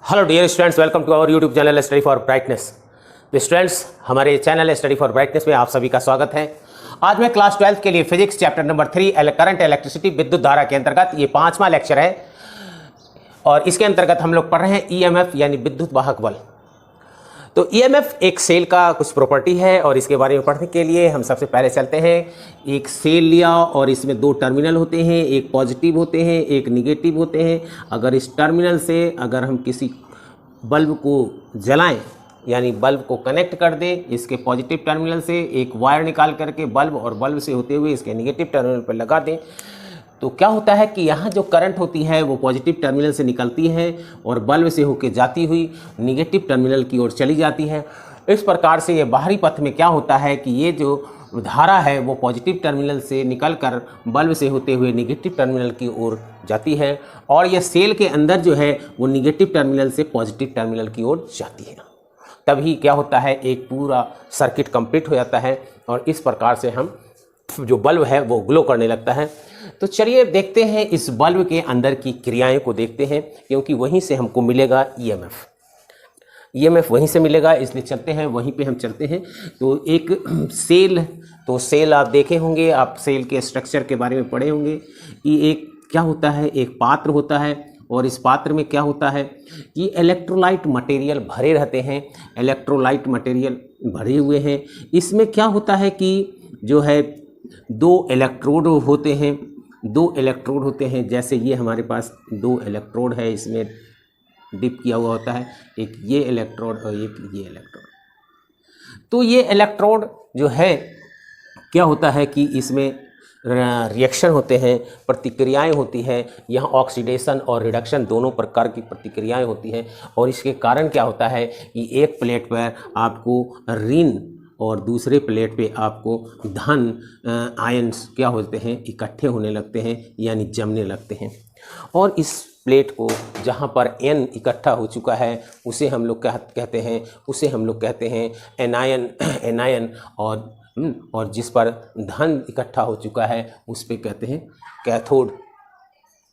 Hello dear students, welcome to our YouTube channel study for brightness. तो students, हमारे channel study for brightness में आप सभी का स्वागत है। आज मैं क्लास 12 के लिए physics chapter number 3 current electricity विद्युत धारा के अंतर्गत ये 5वां लेक्चर है और इसके अंतर्गत हम लोग पढ़ रहे हैं ईएमएफ यानी विद्युत वाहक बल। तो ईएमएफ एक सेल का कुछ प्रॉपर्टी है और इसके बारे में पढ़ने के लिए हम सबसे पहले चलते हैं। एक सेल लिया और इसमें दो टर्मिनल होते हैं, एक पॉजिटिव होते हैं, एक निगेटिव होते हैं। अगर इस टर्मिनल से अगर हम किसी बल्ब को जलाएं यानी बल्ब को कनेक्ट कर दें, इसके पॉजिटिव टर्मिनल से एक वायर निकाल करके बल्ब और बल्ब से होते हुए इसके निगेटिव टर्मिनल पर लगा दें, तो क्या होता है कि यहाँ जो करंट होती है वो पॉजिटिव टर्मिनल से निकलती है और बल्ब से होकर जाती हुई निगेटिव टर्मिनल की ओर चली जाती है। इस प्रकार से ये बाहरी पथ में क्या होता है कि ये जो धारा है वो पॉजिटिव टर्मिनल से निकलकर बल्ब से होते हुए निगेटिव टर्मिनल की ओर जाती है और ये सेल के अंदर जो है वो निगेटिव टर्मिनल से पॉजिटिव टर्मिनल की ओर जाती है। तभी क्या होता है, एक पूरा सर्किट कंप्लीट हो जाता है और इस प्रकार से हम जो बल्ब है वो ग्लो करने लगता है। तो चलिए देखते हैं इस बल्ब के अंदर की क्रियाएं को देखते हैं, क्योंकि वहीं से हमको मिलेगा ईएमएफ वहीं से मिलेगा, इसलिए चलते हैं वहीं पे हम चलते हैं। तो एक सेल आप देखे होंगे, आप सेल के स्ट्रक्चर के बारे में पढ़े होंगे कि एक क्या होता है, एक पात्र होता है और इस पात्र में क्या होता है कि इलेक्ट्रोलाइट मटेरियल भरे रहते हैं, इलेक्ट्रोलाइट मटेरियल भरे हुए हैं। इसमें क्या होता है कि जो है दो इलेक्ट्रोड होते हैं, जैसे ये हमारे पास दो इलेक्ट्रोड है, इसमें डिप किया हुआ होता है, एक ये इलेक्ट्रोड और एक ये इलेक्ट्रोड। तो ये इलेक्ट्रोड जो है क्या होता है कि इसमें रिएक्शन होते हैं, प्रतिक्रियाएं होती हैं। यहाँ ऑक्सीडेशन और रिडक्शन दोनों प्रकार की प्रतिक्रियाएं होती हैं और इसके कारण क्या होता है कि एक प्लेट पर आपको ऋण और दूसरे प्लेट पे आपको धन आयंस क्या होते हैं, इकट्ठे होने लगते हैं यानी जमने लगते हैं। और इस प्लेट को जहाँ पर N इकट्ठा हो चुका है उसे हम लोग कहते हैं एनायन और जिस पर धन इकट्ठा हो चुका है उस पे कहते हैं कैथोड।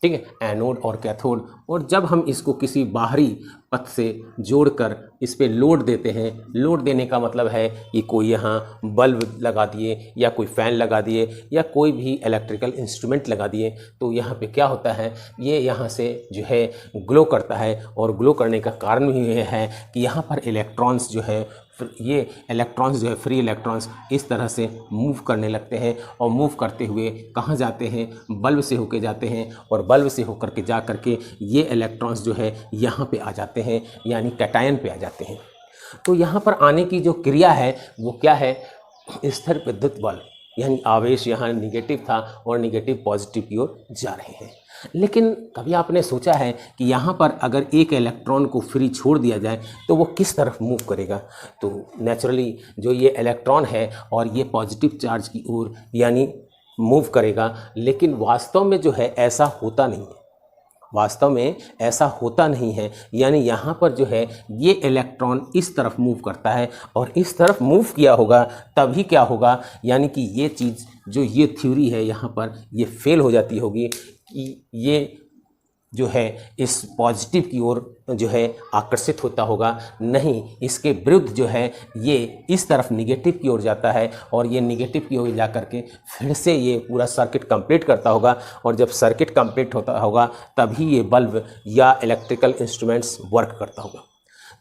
ठीक है, एनोड और कैथोड। और जब हम इसको किसी बाहरी पथ से जोड़कर इस पे लोड देते हैं, लोड देने का मतलब है कि कोई यहाँ बल्ब लगा दिए या कोई फ़ैन लगा दिए या कोई भी इलेक्ट्रिकल इंस्ट्रूमेंट लगा दिए, तो यहाँ पे क्या होता है, ये यहाँ से जो है ग्लो करता है। और ग्लो करने का कारण भी ये है कि यहाँ पर इलेक्ट्रॉन्स जो है फ्री इलेक्ट्रॉन्स इस तरह से मूव करने लगते हैं और मूव करते हुए कहाँ जाते हैं, बल्ब से होकर जाते हैं और बल्ब से होकर के जा करके ये इलेक्ट्रॉन्स जो है यहाँ पे आ जाते हैं यानी कैटायन पे आ जाते हैं। तो यहाँ पर आने की जो क्रिया है वो क्या है, स्थिर विद्युत बल यानी आवेश यहाँ निगेटिव था और निगेटिव पॉजिटिव की ओर जा रहे हैं। लेकिन कभी आपने सोचा है कि यहाँ पर अगर एक इलेक्ट्रॉन को फ्री छोड़ दिया जाए तो वो किस तरफ मूव करेगा? तो नेचुरली जो ये इलेक्ट्रॉन है और ये पॉजिटिव चार्ज की ओर यानी मूव करेगा, लेकिन वास्तव में जो है ऐसा होता नहीं है। यानी यहाँ पर जो है ये इलेक्ट्रॉन इस तरफ मूव करता है और इस तरफ मूव किया होगा तभी क्या होगा, यानी कि ये चीज़ जो ये थ्योरी है यहाँ पर ये फेल हो जाती होगी कि ये जो है इस पॉजिटिव की ओर जो है आकर्षित होता होगा। नहीं, इसके विरुद्ध जो है ये इस तरफ निगेटिव की ओर जाता है और ये निगेटिव की ओर जा करके फिर से ये पूरा सर्किट कंप्लीट करता होगा और जब सर्किट कंप्लीट होता होगा तभी ये बल्ब या इलेक्ट्रिकल इंस्ट्रूमेंट्स वर्क करता होगा।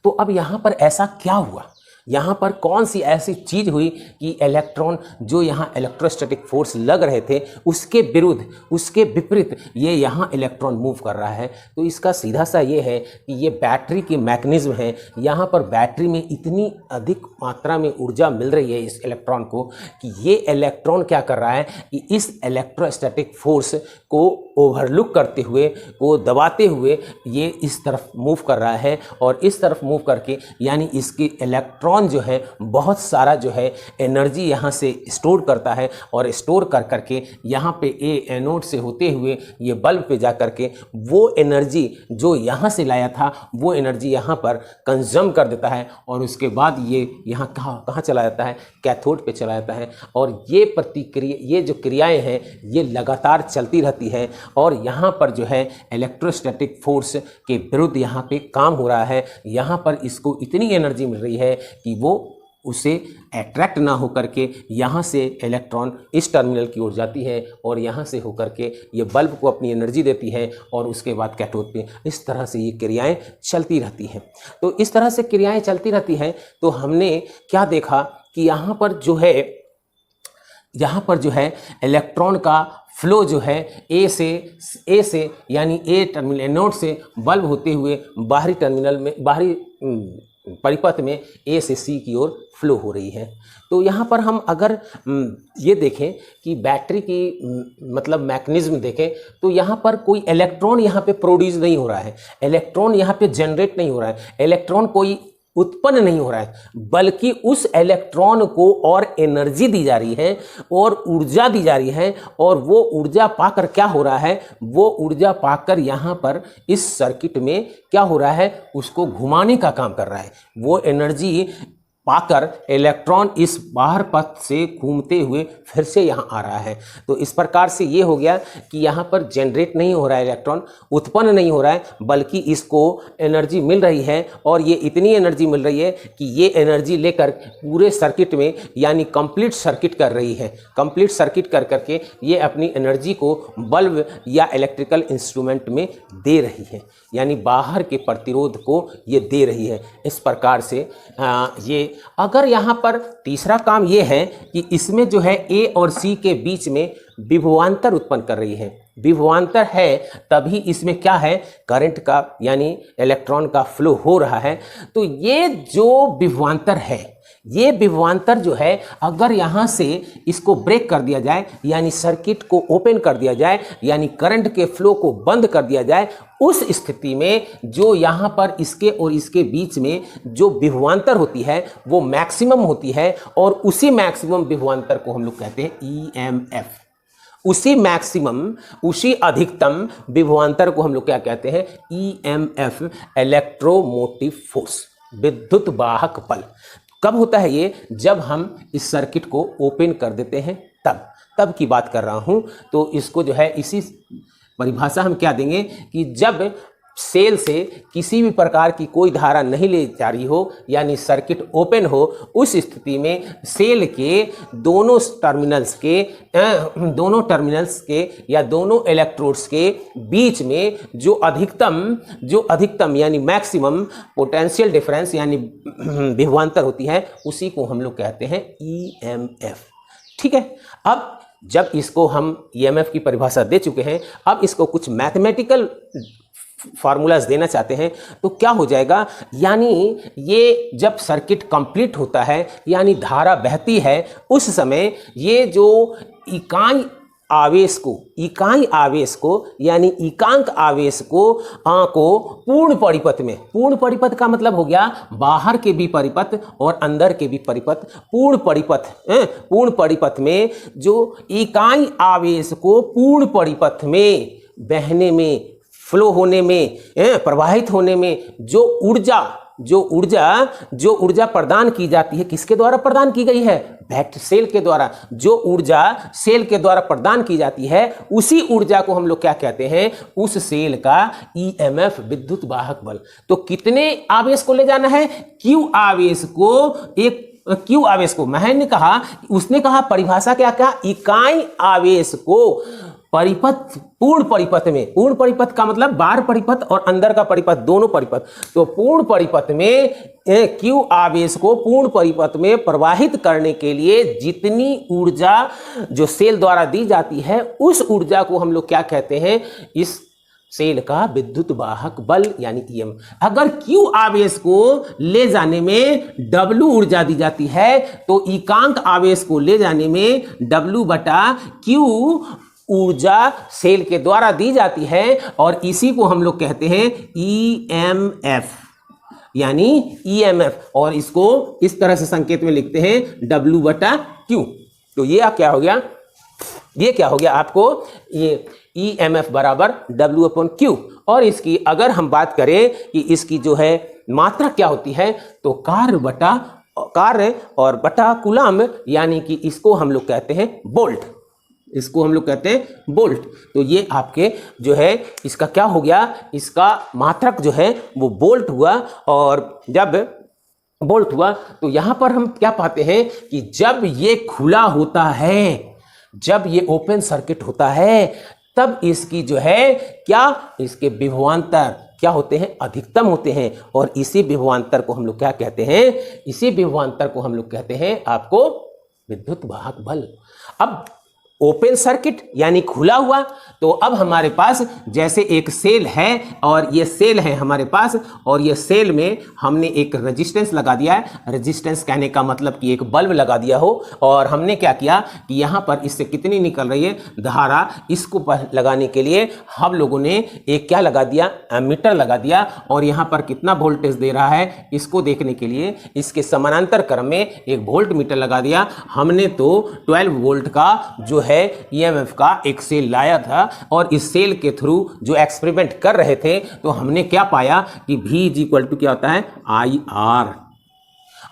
तो अब यहाँ पर ऐसा क्या हुआ, यहाँ पर कौन सी ऐसी चीज़ हुई कि इलेक्ट्रॉन जो यहाँ इलेक्ट्रोस्टैटिक फोर्स लग रहे थे उसके विरुद्ध, उसके विपरीत ये यहाँ इलेक्ट्रॉन मूव कर रहा है? तो इसका सीधा सा ये है कि ये बैटरी के मैकेनिज्म है। यहाँ पर बैटरी में इतनी अधिक मात्रा में ऊर्जा मिल रही है इस इलेक्ट्रॉन को कि ये इलेक्ट्रॉन क्या कर रहा है कि इस इलेक्ट्रोस्टैटिक फोर्स को ओवरलुक करते हुए, को दबाते हुए ये इस तरफ मूव कर रहा है और इस तरफ मूव करके यानी इसके इलेक्ट्रॉन जो है बहुत सारा जो है एनर्जी यहाँ से स्टोर करता है और स्टोर कर करके यहाँ पे एनोड से होते हुए ये बल्ब पे जा करके वो एनर्जी जो यहाँ से लाया था वो एनर्जी यहाँ पर कंज्यूम कर देता है और उसके बाद ये यहाँ कहाँ चला जाता है, कैथोड पे चला जाता है। और ये प्रतिक्रिया, ये जो क्रियाएँ हैं ये लगातार चलती रहती जाती है और यहाँ पर जो है इलेक्ट्रोस्टैटिक फोर्स के विरुद्ध यहाँ पे काम हो रहा है। यहाँ पर इसको इतनी एनर्जी मिल रही है कि वो उसे अट्रैक्ट ना होकर के यहाँ से इलेक्ट्रॉन इस टर्मिनल की ओर जाती है और यहाँ से होकर के ये बल्ब को अपनी एनर्जी देती है और उसके बाद कैथोड पे इस तरह से ये क्रियाएं चलती रहती हैं। तो इस तरह से क्रियाएं चलती रहती हैं। तो हमने क्या देखा कि यहाँ पर जो है इलेक्ट्रॉन का फ्लो जो है ए से यानी ए टर्मिनल एनोड से बल्ब होते हुए बाहरी टर्मिनल में बाहरी परिपथ में ए से सी की ओर फ्लो हो रही है। तो यहाँ पर हम अगर ये देखें कि बैटरी की मतलब मैकेनिज्म देखें तो यहाँ पर कोई इलेक्ट्रॉन यहाँ पे प्रोड्यूस नहीं हो रहा है, इलेक्ट्रॉन यहाँ पे जनरेट नहीं हो रहा है, इलेक्ट्रॉन कोई उत्पन्न नहीं हो रहा है, बल्कि उस इलेक्ट्रॉन को और एनर्जी दी जा रही है और ऊर्जा दी जा रही है और वो ऊर्जा पाकर क्या हो रहा है, वो ऊर्जा पाकर यहाँ पर इस सर्किट में क्या हो रहा है, उसको घुमाने का काम कर रहा है। वो एनर्जी पाकर इलेक्ट्रॉन इस बाहर पथ से घूमते हुए फिर से यहाँ आ रहा है। तो इस प्रकार से ये हो गया कि यहाँ पर जनरेट नहीं हो रहा है, इलेक्ट्रॉन उत्पन्न नहीं हो रहा है, बल्कि इसको एनर्जी मिल रही है और ये इतनी एनर्जी मिल रही है कि ये एनर्जी लेकर पूरे सर्किट में यानी कंप्लीट सर्किट कर रही है। कंप्लीट सर्किट कर करके ये अपनी एनर्जी को बल्ब या इलेक्ट्रिकल इंस्ट्रूमेंट में दे रही है, यानी बाहर के प्रतिरोध को ये दे रही है। इस प्रकार से ये अगर यहाँ पर तीसरा काम ये है कि इसमें जो है ए और सी के बीच में विभवांतर उत्पन्न कर रही है। विभवांतर है तभी इसमें क्या है, करंट का यानी इलेक्ट्रॉन का फ्लो हो रहा है। तो ये जो विभवांतर है, ये विभवांतर जो है अगर यहाँ से इसको ब्रेक कर दिया जाए यानी सर्किट को ओपन कर दिया जाए यानी करंट के फ्लो को बंद कर दिया जाए, उस स्थिति में जो यहाँ पर इसके और इसके बीच में जो विभवांतर होती है वो मैक्सिमम होती है और उसी मैक्सिमम विभवांतर को हम लोग कहते हैं ईएमएफ। उसी मैक्सिमम उसी अधिकतम विभवांतर को हम लोग क्या कहते हैं, ईएमएफ, इलेक्ट्रोमोटिव फोर्स, विद्युत वाहक बल। कब होता है ये, जब हम इस सर्किट को ओपन कर देते हैं तब की बात कर रहा हूँ। तो इसको जो है इसी परिभाषा हम क्या देंगे कि जब सेल से किसी भी प्रकार की कोई धारा नहीं ले जा रही हो यानी सर्किट ओपन हो, उस स्थिति में सेल के दोनों टर्मिनल्स के या दोनों इलेक्ट्रोड्स के बीच में जो अधिकतम यानी मैक्सिमम पोटेंशियल डिफरेंस यानी विभवांतर होती है, उसी को हम लोग कहते हैं ईएमएफ। ठीक है, अब जब इसको हम ईएमएफ की परिभाषा दे चुके हैं, अब इसको कुछ मैथमेटिकल फार्मूलाज देना चाहते हैं तो क्या हो जाएगा, यानी ये जब सर्किट कंप्लीट होता है यानी धारा बहती है, उस समय ये जो इकाई आवेश को यानी इकांक आवेश को पूर्ण परिपथ का मतलब हो गया बाहर के भी परिपथ और अंदर के भी परिपथ। पूर्ण परिपथ में जो इकाई आवेश को पूर्ण परिपथ में बहने में, फ्लो होने में, प्रवाहित होने में जो ऊर्जा प्रदान की जाती है, किसके द्वारा प्रदान की गई है, बैटरी सेल के द्वारा। जो ऊर्जा सेल के द्वारा प्रदान की जाती है उसी ऊर्जा को हम लोग क्या कहते हैं, उस सेल का ईएमएफ, विद्युत वाहक बल। तो कितने आवेश को ले जाना है, क्यू आवेश को मैंने कहा, उसने कहा परिभाषा क्या, इकाई आवेश को पूर्ण परिपथ का मतलब बाहर परिपथ और अंदर का परिपथ, दोनों परिपथ। तो पूर्ण परिपथ में क्यू आवेश को पूर्ण परिपथ में प्रवाहित करने के लिए जितनी ऊर्जा जो सेल द्वारा दी जाती है, उस ऊर्जा को हम लोग क्या कहते हैं, इस सेल का विद्युत वाहक बल यानी ईएम। अगर क्यू आवेश को ले जाने में W ऊर्जा दी जाती है तो इकांक आवेश को ले जाने में W/Q ऊर्जा सेल के द्वारा दी जाती है और इसी को हम लोग कहते हैं ईएमएफ यानी ईएमएफ। और इसको इस तरह से संकेत में लिखते हैं W/Q। तो ये क्या हो गया, आपको ये ईएमएफ बराबर W/Q। और इसकी अगर हम बात करें कि इसकी जो है मात्रा क्या होती है, तो कार्य और बटा कूलम, यानी कि इसको हम लोग कहते हैं वोल्ट। इसको हम लोग कहते हैं बोल्ट। तो ये आपके जो है इसका क्या हो गया, इसका मात्रक जो है वो बोल्ट हुआ। और जब बोल्ट हुआ तो यहां पर हम क्या पाते हैं कि जब ये खुला होता है, जब ये ओपन सर्किट होता है, तब इसकी जो है क्या, इसके विभवांतर क्या होते हैं, अधिकतम होते हैं। और इसी विभवांतर को हम लोग क्या कहते हैं, इसी विभवांतर को हम लोग कहते हैं आपको विद्युत वाहक बल। अब ओपन सर्किट यानी खुला हुआ, तो अब हमारे पास जैसे एक सेल है और ये सेल है हमारे पास, और ये सेल में हमने एक रेजिस्टेंस लगा दिया है। रेजिस्टेंस कहने का मतलब कि एक बल्ब लगा दिया हो, और हमने क्या किया कि यहाँ पर इससे कितनी निकल रही है धारा, इसको लगाने के लिए हम लोगों ने एक क्या लगा दिया, एमीटर लगा दिया। और यहाँ पर कितना वोल्टेज दे रहा है इसको देखने के लिए इसके समानांतर क्रम में एक वोल्ट मीटर लगा दिया हमने। तो 12 वोल्ट का जो है ईएमएफ का एक सेल लाया था, और इस सेल के थ्रू जो एक्सपेरिमेंट कर रहे थे तो हमने क्या पाया कि V इज इक्वल टू क्या होता है, आई आर,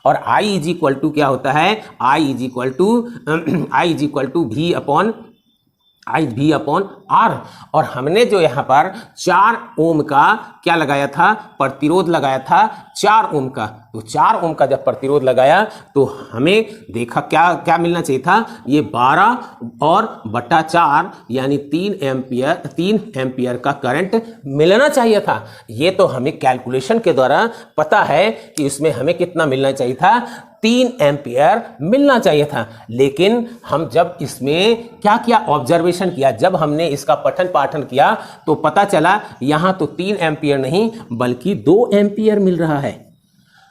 और I इज इक्वल टू क्या होता है, I is equal to V upon R. और हमने जो यहाँ पर 4 ओम का क्या लगाया था, प्रतिरोध लगाया था 4 ओम का। तो 4 ओम का जब प्रतिरोध लगाया तो हमें देखा क्या क्या मिलना चाहिए था, ये 12 और बटा 4 यानी 3 एम्पियर का करंट मिलना चाहिए था। ये तो हमें कैलकुलेशन के द्वारा पता है कि इसमें हमें कितना मिलना चाहिए था, 3 एम्पियर मिलना चाहिए था। लेकिन हम जब इसमें क्या किया, ऑब्जर्वेशन किया, जब हमने इसका पठन पाठन किया तो पता चला यहाँ तो 3 एम्पियर नहीं बल्कि 2 एम्पियर मिल रहा है,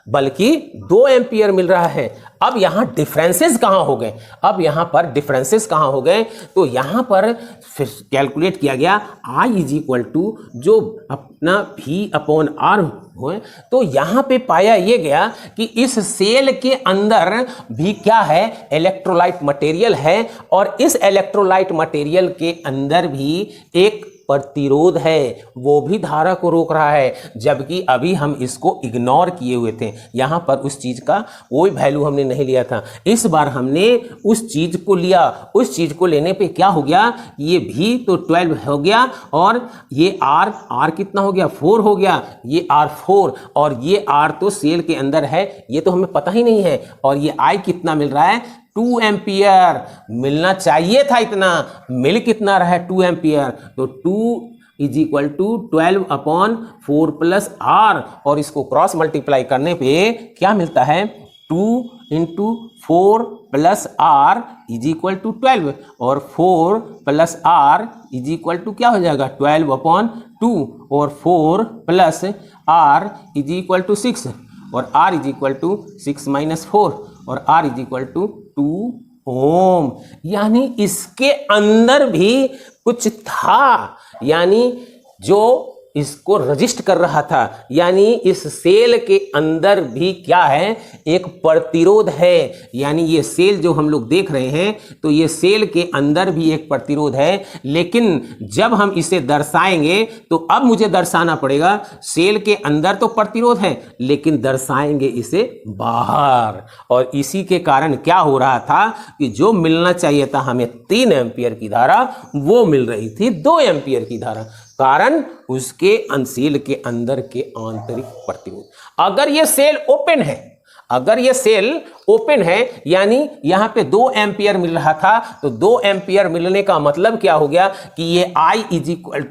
बल्कि 2 एम्पियर मिल रहा है। अब यहां डिफरेंसेस कहां हो गए, अब यहां पर डिफरेंसेस कहां हो गए, तो यहां पर फिर कैलकुलेट किया गया I इज इक्वल टू जो अपना V अपॉन आर हो। तो यहां पे पाया ये गया कि इस सेल के अंदर भी क्या है, इलेक्ट्रोलाइट मटेरियल है, और इस इलेक्ट्रोलाइट मटेरियल के अंदर भी एक प्रतिरोध है, वो भी धारा को रोक रहा है। जबकि अभी हम इसको इग्नोर किए हुए थे, यहां पर उस चीज का कोई वैल्यू हमने नहीं लिया था। इस बार हमने उस चीज को लिया, उस चीज को लेने पे क्या हो गया, ये भी तो 12 हो गया, और ये आर कितना हो गया, 4 हो गया, ये आर 4, और ये आर तो सेल के अंदर है, ये तो हमें पता ही नहीं है। और ये आई कितना मिल रहा है, 2 एम्पियर मिलना चाहिए था, इतना मिल कितना रहा है, 2 एम्पियर। तो 2 is equal to 12 upon 4 plus R, और इसको क्रॉस मल्टीप्लाई करने पे क्या मिलता है, 2 into 4 plus R is equal to 12, और 4 plus R is equal to क्या हो जाएगा, 12 अपॉन 2, और 4 plus R is equal to 6, और R is equal to 6 minus 4, और R is equal to 2 ohm. यानी इसके अंदर भी कुछ था, यानी जो इसको रजिस्ट कर रहा था, यानी इस सेल के अंदर भी क्या है, एक प्रतिरोध है। यानी ये सेल जो हम लोग देख रहे हैं, तो ये सेल के अंदर भी एक प्रतिरोध है। लेकिन जब हम इसे दर्शाएंगे तो अब मुझे दर्शाना पड़ेगा, सेल के अंदर तो प्रतिरोध है लेकिन दर्शाएंगे इसे बाहर। और इसी के कारण क्या हो रहा था कि जो मिलना चाहिए था हमें 3 एम्पियर की धारा, वो मिल रही थी 2 एम्पियर की धारा, कारण उसके सेल के अंदर के आंतरिक प्रतिरोध। अगर ये सेल ओपन है, अगर ये सेल ओपन है, यानी यहां पे 2 एम्पियर मिल रहा था, तो 2 एम्पियर मिलने का मतलब क्या हो गया कि ये I is equal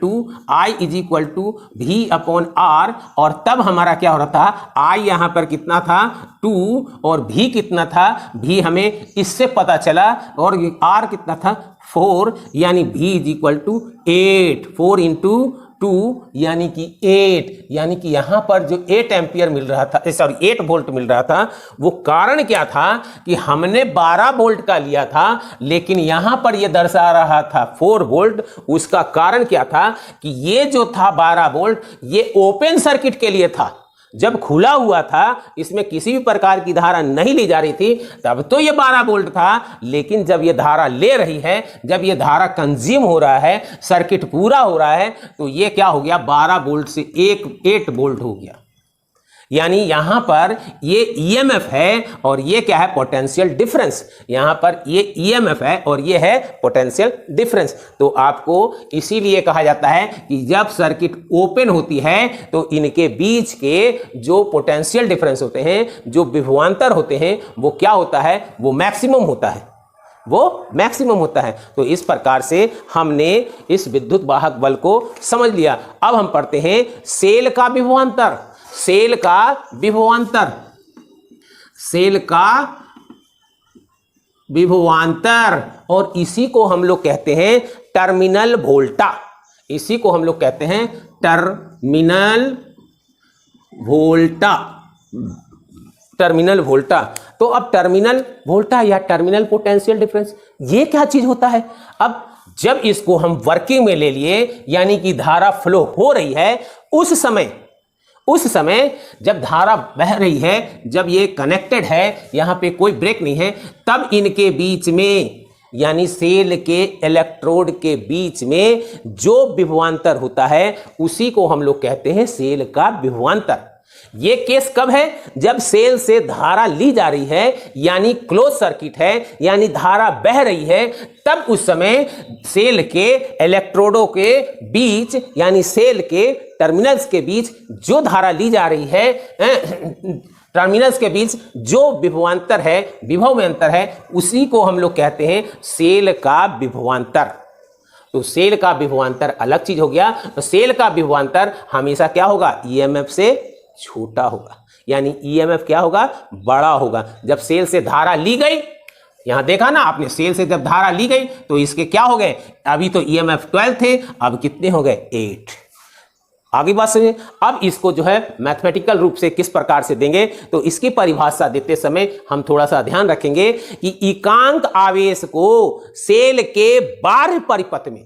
to V upon R, और तब हमारा क्या हो रहा था, I यहां पर कितना था 2, और V कितना था, V हमें इससे पता चला, और R कितना था 4, यानी V is equal to 8, 4 into 2 यानी कि 8, यानी कि यहां पर जो 8 एम्पियर मिल रहा था, सॉरी 8 वोल्ट मिल रहा था, वो कारण क्या था कि हमने 12 वोल्ट का लिया था, लेकिन यहां पर ये दर्शा रहा था 4 वोल्ट। उसका कारण क्या था कि ये जो था 12 वोल्ट, ये ओपन सर्किट के लिए था। जब खुला हुआ था, इसमें किसी भी प्रकार की धारा नहीं ली जा रही थी, तब तो ये 12 वोल्ट था। लेकिन जब ये धारा ले रही है, जब ये धारा कंज्यूम हो रहा है, सर्किट पूरा हो रहा है, तो ये क्या हो गया, 12 वोल्ट से 8 वोल्ट हो गया। यानी यहां पर ये ईएमएफ है और ये क्या है, पोटेंशियल डिफरेंस। यहां पर ये ईएमएफ है और ये है पोटेंशियल डिफरेंस। तो आपको इसीलिए कहा जाता है कि जब सर्किट ओपन होती है तो इनके बीच के जो पोटेंशियल डिफरेंस होते हैं, जो विभवांतर होते हैं, वो क्या होता है, वो मैक्सिमम होता है, वो मैक्सिमम होता है। तो इस प्रकार से हमने इस विद्युत वाहक बल को समझ लिया। अब हम पढ़ते हैं सेल का विभवांतर। सेल का विभवांतर, सेल का विभवांतर, और इसी को हम लोग कहते हैं टर्मिनल वोल्टा। इसी को हम लोग कहते हैं टर्मिनल वोल्टा। टर्मिनल वोल्टा। तो अब टर्मिनल वोल्टा या टर्मिनल पोटेंशियल डिफरेंस ये क्या चीज होता है? अब जब इसको हम वर्किंग में ले लिए, यानी कि धारा फ्लो हो रही है, उस समय जब धारा बह रही है, जब ये कनेक्टेड है, यहां पे कोई ब्रेक नहीं है, तब इनके बीच में, यानी सेल के इलेक्ट्रोड के बीच में जो विभवांतर होता है उसी को हम लोग कहते हैं सेल का विभवांतर। ये केस कब है? जब सेल से धारा ली जा रही है, यानी क्लोज सर्किट है, यानी धारा बह रही है, तब उस समय सेल के इलेक्ट्रोडों के बीच, यानी सेल के टर्मिनल्स के बीच जो धारा ली जा रही है, टर्मिनल्स के बीच जो विभवांतर है, विभव में अंतर है, उसी को हम लोग कहते हैं सेल का विभवांतर। तो सेल का विभवांतर अलग चीज हो गया। तो सेल का विभवांतर हमेशा क्या होगा? ईएमएफ से छोटा होगा, यानी ईएमएफ क्या होगा? बड़ा होगा। जब सेल से धारा ली गई, यहां देखा ना आपने, सेल से जब धारा ली गई तो इसके क्या हो गए? अभी तो ईएमएफ 12 थे, अब कितने हो गए? 8। आगे बात समझे। अब इसको जो है मैथमेटिकल रूप से किस प्रकार से देंगे, तो इसकी परिभाषा देते समय हम थोड़ा सा ध्यान रखेंगे कि एकांक आवेश को सेल के बाह्य परिपथ में,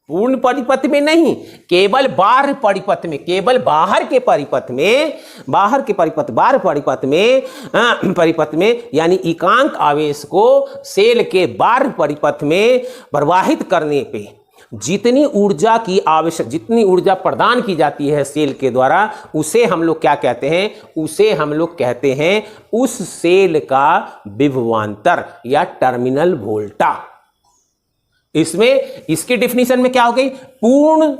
पूर्ण परिपथ में नहीं, केवल बाह्य परिपथ में, केवल बाहर के परिपथ में, बाहर के परिपथ, बाह्य परिपथ में, यानी एकांक आवेश को सेल के बाह्य परिपथ में प्रवाहित करने पे जितनी ऊर्जा की आवश्यक, जितनी ऊर्जा प्रदान की जाती है सेल के द्वारा, उसे हम लोग क्या कहते हैं? उसे हम लोग कहते हैं उस सेल का विभवांतर या टर्मिनल वोल्टा। इसमें इसकी डिफिनीशन में क्या हो गई? पूर्ण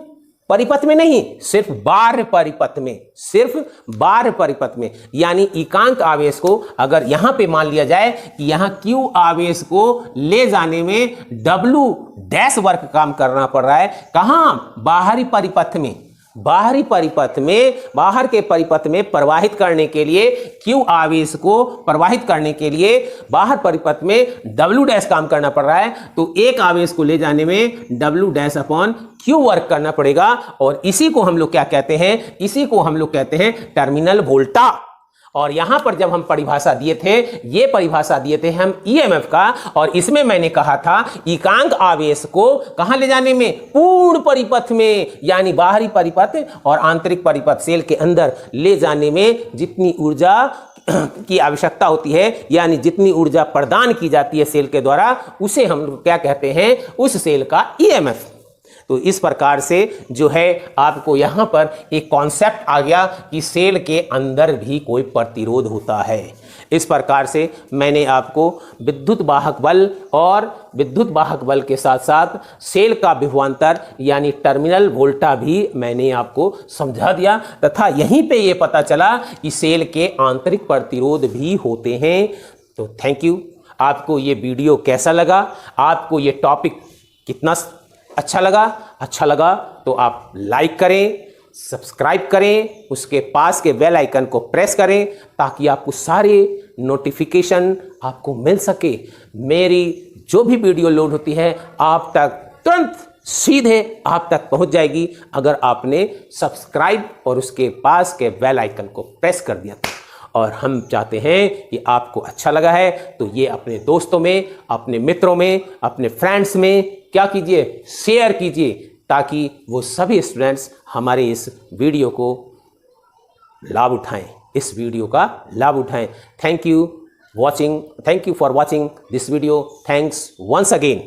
परिपथ में नहीं, सिर्फ बाह्य परिपथ में, सिर्फ बाह्य परिपथ में, यानी एकांक आवेश को अगर यहां पे मान लिया जाए कि यहां Q आवेश को ले जाने में W डैश वर्क काम करना पड़ रहा है, कहां? बाहरी परिपथ में, बाहरी परिपथ में, बाहर के परिपथ में प्रवाहित करने के लिए, Q आवेश को प्रवाहित करने के लिए बाहर परिपथ में W डैश काम करना पड़ रहा है, तो एक आवेश को ले जाने में W dash upon Q work करना पड़ेगा। और इसी को हम लोग क्या कहते हैं? इसी को हम लोग कहते हैं टर्मिनल वोल्टा। और यहां पर जब हम परिभाषा दिए थे, ये परिभाषा दिए थे हम ईएमएफ का, और इसमें मैंने कहा था एकांक आवेश को कहां ले जाने में? पूर्ण परिपथ में, यानी बाहरी परिपथ और आंतरिक परिपथ, सेल के अंदर ले जाने में जितनी ऊर्जा की आवश्यकता होती है, यानी जितनी ऊर्जा प्रदान की जाती है सेल के द्वारा, उसे हम लोग क्या कहते हैं? उस सेल का ईएमएफ। तो इस प्रकार से जो है आपको यहां पर एक कॉन्सेप्ट आ गया कि सेल के अंदर भी कोई प्रतिरोध होता है। इस प्रकार से मैंने आपको विद्युत वाहक बल और विद्युत वाहक बल के साथ साथ सेल का विभवांतर यानी टर्मिनल वोल्टा भी मैंने आपको समझा दिया, तथा यहीं पे ये पता चला कि सेल के आंतरिक प्रतिरोध भी होते हैं। तो थैंक यू। आपको ये वीडियो कैसा लगा? आपको ये टॉपिक कितना अच्छा लगा तो आप लाइक करें, सब्सक्राइब करें, उसके पास के बेल आइकन को प्रेस करें ताकि आपको सारे नोटिफिकेशन आपको मिल सके। मेरी जो भी वीडियो लोड होती है आप तक तुरंत सीधे आप तक पहुंच जाएगी अगर आपने सब्सक्राइब और उसके पास के बेल आइकन को प्रेस कर दिया। और हम चाहते हैं कि आपको अच्छा लगा है तो ये अपने दोस्तों में, अपने मित्रों में, अपने फ्रेंड्स में क्या कीजिए? शेयर कीजिए, ताकि वो सभी स्टूडेंट्स हमारे इस वीडियो को लाभ उठाएं, इस वीडियो का लाभ उठाएं। Thank you for watching this video. Thanks once again.